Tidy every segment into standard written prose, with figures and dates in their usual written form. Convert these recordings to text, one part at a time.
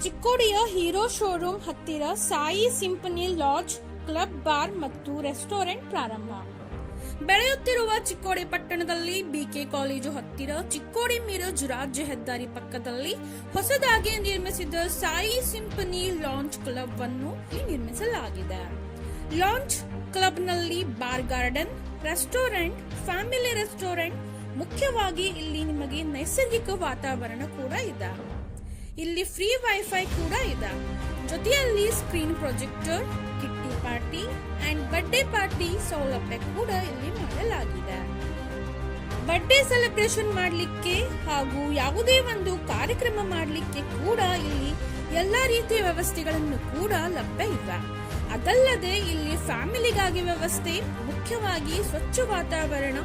ಚಿಕ್ಕೋಡಿಯ hero showroom ಹತ್ತಿರ Sai symphony lodge, club, bar ಮತ್ತು restaurant ಪ್ರಾರಂಭ. ಬೆಳೆಯುತ್ತಿರುವ ಚಿಕ್ಕೋಡಿ ಪಟ್ಟಣದಲ್ಲಿ ಬಿಕೆ ಕಾಲೇಜು ಹತ್ತಿರ ಚಿಕ್ಕೋಡಿ ಮಿರಜ್ ರಾಜ್ಯ ಹೆದ್ದಾರಿ ಪಕ್ಕದಲ್ಲಿ ಹೊಸದಾಗಿ ನಿರ್ಮಿಸಿದ ಸಾಯಿ ಸಿಂಫನಿ ಲಾಂಚ್ ಕ್ಲಬ್ ಅನ್ನು ನಿರ್ಮಿಸಲಾಗಿದೆ. ಲಾಂಚ್ ಕ್ಲಬ್ನಲ್ಲಿ bar, garden, restaurant, family restaurant, ಮುಖ್ಯವಾಗಿ ಇಲ್ಲಿ ನಿಮಗೆ ನೈಸರ್ಗಿಕ ವಾತಾವರಣ ಕೂಡ ಇದೆ. ಇಲ್ಲಿ ಫ್ರೀ ವೈಫೈ ಕೂಡ ಇದೆ. ಜೊತೆಯಲ್ಲಿ screen projector, kitty party and birthday party ಸೌಲಭ್ಯ ಕೂಡ ಇಲ್ಲಿ ಮಾಡಲಾಗಿದೆ. ಬರ್ಡೇ ಸೆಲೆಬ್ರೇಷನ್ ಮಾಡಲಿಕ್ಕೆ ಹಾಗೂ ಯಾವುದೇ ಒಂದು ಕಾರ್ಯಕ್ರಮ ಮಾಡಲಿಕ್ಕೆ ಕೂಡ ಇಲ್ಲಿ ಎಲ್ಲಾ ರೀತಿಯ ವ್ಯವಸ್ಥೆಗಳನ್ನು ಕೂಡ ಲಭ್ಯ ಇವೆ. ಅದಲ್ಲದೆ ಇಲ್ಲಿ ಫ್ಯಾಮಿಲಿಗಾಗಿ ವ್ಯವಸ್ಥೆ, ಮುಖ್ಯವಾಗಿ ಸ್ವಚ್ಛ ವಾತಾವರಣ,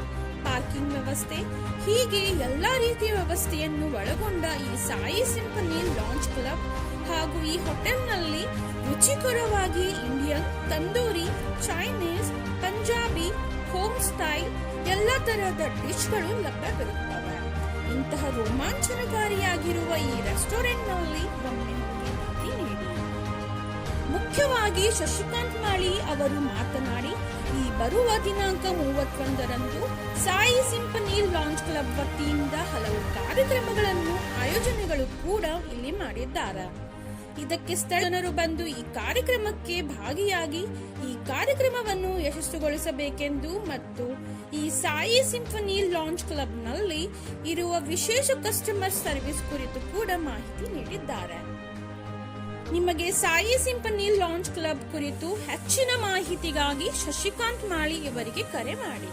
ಪಾರ್ಕಿಂಗ್ ವ್ಯವಸ್ಥೆ, ಹೀಗೆ ಎಲ್ಲಾ ರೀತಿಯ ವ್ಯವಸ್ಥೆಯನ್ನು ಒಳಗೊಂಡ ಈ ಸಾಯಿ ಸಿಂಫನಿ ಲಾಂಚ್ ಕ್ಲಬ್ ಹಾಗೂ ಈ ಹೋಟೆಲ್ನಲ್ಲಿ ರುಚಿಕರವಾಗಿ Indian, tandoori, Chinese, Punjabi, home style ಎಲ್ಲ ತರಹದ ಡಿಶ್ಗಳು ಲಭ್ಯವಿರುತ್ತವೆ. ಇಂತಹ ರೋಮಾಂಚನಕಾರಿಯಾಗಿರುವ ಈ ರೆಸ್ಟೋರೆಂಟ್ನಲ್ಲಿ ಒಮ್ಮೆ ಹೋಗಿ ಭೇಟಿ ನೀಡಿ. ಮುಖ್ಯವಾಗಿ ಶಶಿಕಾಂತ್ ಮಾಳಿ ಅವರು ಮಾತನಾಡಿ, ಈ ಬರುವ ದಿನಾಂಕ 31ರಂದು ಸಾಯಿ ಸಿಂಫನಿ ಲಾಂಚ್ ಕ್ಲಬ್ ವತಿಯಿಂದ ಹಲವು ಕಾರ್ಯಕ್ರಮಗಳನ್ನು ಆಯೋಜನೆಗಳು ಕೂಡ ಇಲ್ಲಿ ಮಾಡಿದ್ದಾರೆ. ಇದಕ್ಕೆ ಸ್ಥಳೀಯರು ಬಂದು ಈ ಕಾರ್ಯಕ್ರಮಕ್ಕೆ ಭಾಗಿಯಾಗಿ ಈ ಕಾರ್ಯಕ್ರಮವನ್ನು ಯಶಸ್ಸುಗೊಳಿಸಬೇಕೆಂದು ಮತ್ತು ಈ ಸಾಯಿ ಸಿಂಫನಿ ಲಾಂಚ್ ಕ್ಲಬ್ನಲ್ಲಿ ಇರುವ ವಿಶೇಷ ಕಸ್ಟಮರ್ ಸರ್ವಿಸ್ ಕುರಿತು ಕೂಡ ಮಾಹಿತಿ ನೀಡಿದ್ದಾರೆ. ನಿಮಗೆ ಸಾಯಿ ಸಿಂಫನಿ ಲಾಂಚ್ ಕ್ಲಬ್ ಕುರಿತು ಹೆಚ್ಚಿನ ಮಾಹಿತಿಗಾಗಿ ಶಶಿಕಾಂತ್ ಮಾಳಿ ಇವರಿಗೆ ಕರೆ ಮಾಡಿ.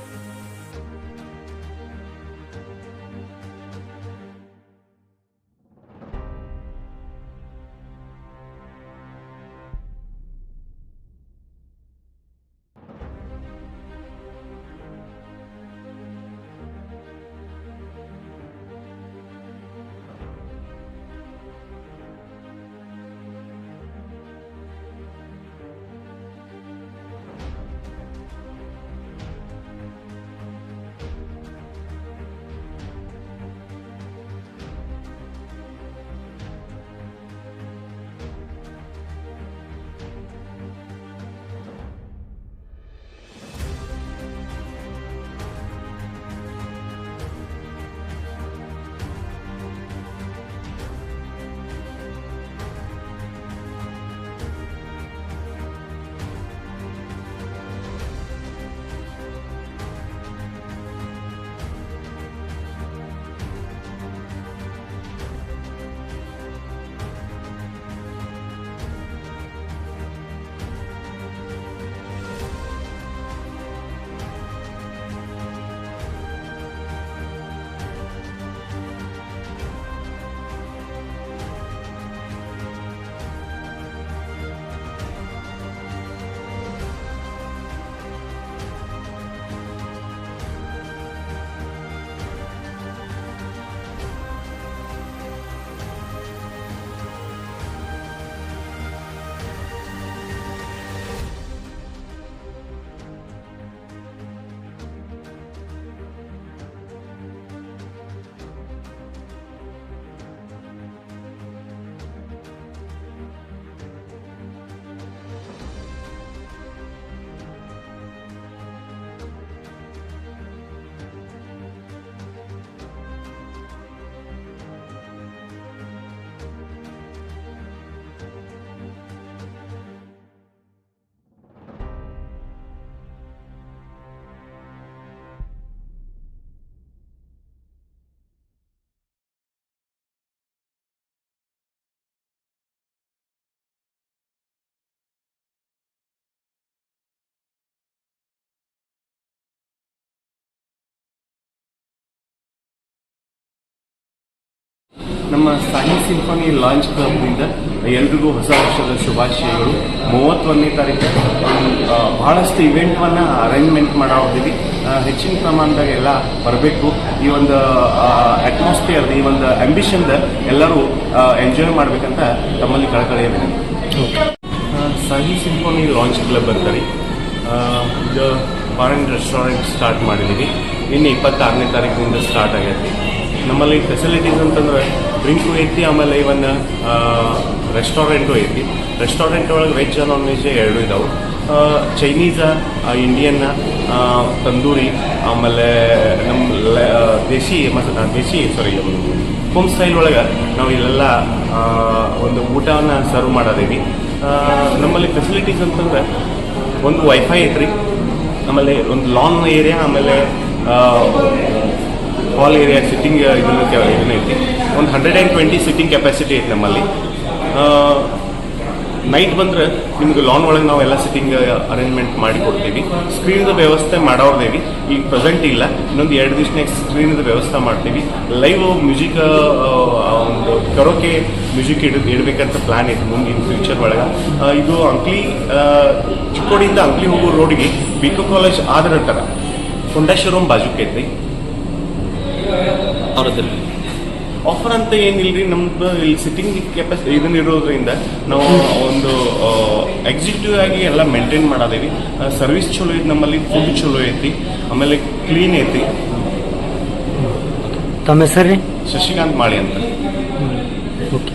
ನಮ್ಮ ಸಾಯಿ ಸಿಂಫನಿ ಲಾಂಚ್ ಕ್ಲಬ್ನಿಂದ ಎಲ್ರಿಗೂ ಹೊಸ ವರ್ಷದ ಶುಭಾಶಯಗಳು. 31ನೇ ತಾರೀಕು ಬಹಳಷ್ಟು ಇವೆಂಟ್ವನ್ನು ಅರೇಂಜ್ಮೆಂಟ್ ಮಾಡೋದಿದ್ದೀವಿ. ಹೆಚ್ಚಿನ ಪ್ರಮಾಣದಾಗ ಎಲ್ಲ ಬರಬೇಕು. ಈ ಒಂದು ಅಟ್ಮಾಸ್ಫಿಯರ್, ಈ ಒಂದು ಆಂಬಿಷನ್ದ ಎಲ್ಲರೂ ಎಂಜಾಯ್ ಮಾಡಬೇಕಂತ ತಮ್ಮಲ್ಲಿ ಕಳಕಳಿಯ ವಿನಂತಿ. ಸಾಯಿ ಸಿಂಫನಿ ಲಾಂಚ್ ಕ್ಲಬ್ ಅಂತಾರೆ. ಇದು ಬಾರ್ ಆ್ಯಂಡ್ ರೆಸ್ಟೋರೆಂಟ್ ಸ್ಟಾರ್ಟ್ ಮಾಡಿದ್ದೀವಿ. ಇನ್ನು 26ನೇ ತಾರೀಕಿನಿಂದ ಸ್ಟಾರ್ಟ್ ಆಗೈತಿ. ನಮ್ಮಲ್ಲಿ ಫೆಸಿಲಿಟೀಸ್ ಅಂತಂದ್ರೆ ಡ್ರಿಂಕು ಐತಿ, ಆಮೇಲೆ ಇವನ್ ರೆಸ್ಟೋರೆಂಟು ಐತಿ. ರೆಸ್ಟೋರೆಂಟ್ ಒಳಗೆ ವೆಜ್ ನಾನ್ ವೆಜ್ ಎರಡು ಇದಾವೆ. ಚೈನೀಸ, ಇಂಡಿಯನ್ನ, ತಂದೂರಿ, ಆಮೇಲೆ ನಮ್ಮ ದೇಶಿ ಹೋಮ್ ಸ್ಟೈಲ್ ಒಳಗೆ ನಾವು ಇಲ್ಲೆಲ್ಲ ಒಂದು ಊಟವನ್ನು ಸರ್ವ್ ಮಾಡೋದೀವಿ. ನಮ್ಮಲ್ಲಿ ಫೆಸಿಲಿಟೀಸ್ ಅಂತಂದ್ರೆ ಒಂದು ವೈಫೈ ಐತ್ರಿ, ಆಮೇಲೆ ಒಂದು ಲಾನ್ ಏರಿಯಾ, ಆಮೇಲೆ ಹಾಲ್ ಏರಿಯಾ ಸಿಟ್ಟಿಂಗ್ ಇದನ್ನೈತಿ. ಒಂದು 120 ಸಿಟ್ಟಿಂಗ್ ಕೆಪಾಸಿಟಿ ಐತಿ ನಮ್ಮಲ್ಲಿ. ನೈಟ್ ಬಂದ್ರೆ ನಿಮ್ಗೆ ಲಾನ್ ಒಳಗೆ ನಾವು ಎಲ್ಲ ಸಿಟ್ಟಿಂಗ್ ಅರೇಂಜ್ಮೆಂಟ್ ಮಾಡಿ ಕೊಡ್ತೀವಿ. ಸ್ಕ್ರೀನ್ದ ವ್ಯವಸ್ಥೆ ಮಾಡೋರ್ದೇವಿ, ಈಗ ಪ್ರೆಸೆಂಟ್ ಇಲ್ಲ, ಇನ್ನೊಂದು 2 ದಿವಸ ನೆಕ್ಸ್ಟ್ ಸ್ಕ್ರೀನ್ದ ವ್ಯವಸ್ಥೆ ಮಾಡ್ತೀವಿ. ಲೈವ್ ಮ್ಯೂಸಿಕ್, ಒಂದು ಕರೋಕೆ ಮ್ಯೂಸಿಕ್ ಇಡಬೇಕಂತ ಪ್ಲಾನ್ ಐತಿ ಮುಂದಿನ ಫ್ಯೂಚರ್ ಒಳಗೆ. ಇದು ಅಂಕ್ಲಿ, ಚಿಕ್ಕೋಡಿಯಿಂದ ಅಂಕ್ಲಿ ಹೋಗೋ ರೋಡ್ಗೆ ಬಿಕೋ ಕಾಲೇಜ್ ಆದ ನಂತರ ಹೊಂಡಾ ಶೋರೂಮ್ ಬಾಜುಕೈತಿ. ಅವ್ರದ್ರಲ್ಲಿ ಆಫರ್ ಅಂತ ಏನಿಲ್ರಿ, ನಮ್ದು ಇಲ್ಲಿ ಸಿಟ್ಟಿಂಗ್ ಕೆಪಾಸಿಟಿ ಇದನ್ನ ಇರೋದ್ರಿಂದ ನಾವು ಒಂದು ಎಕ್ಸಿಕ್ಯೂಟಿವ್ ಆಗಿ ಎಲ್ಲ ಮೇಂಟೈನ್ ಮಾಡೋದೇವಿ. ಸರ್ವಿಸ್ ಚಲೋ ಐತಿ ನಮ್ಮಲ್ಲಿ, ಫುಡ್ ಚಲೋ ಐತಿ, ಆಮೇಲೆ ಕ್ಲೀನ್ ಐತಿ. ತಮ್ಮ ಹೆಸರು ರೀ? ಶಶಿಕಾಂತ್ ಮಾಳಿ ಅಂತ. ಓಕೆ.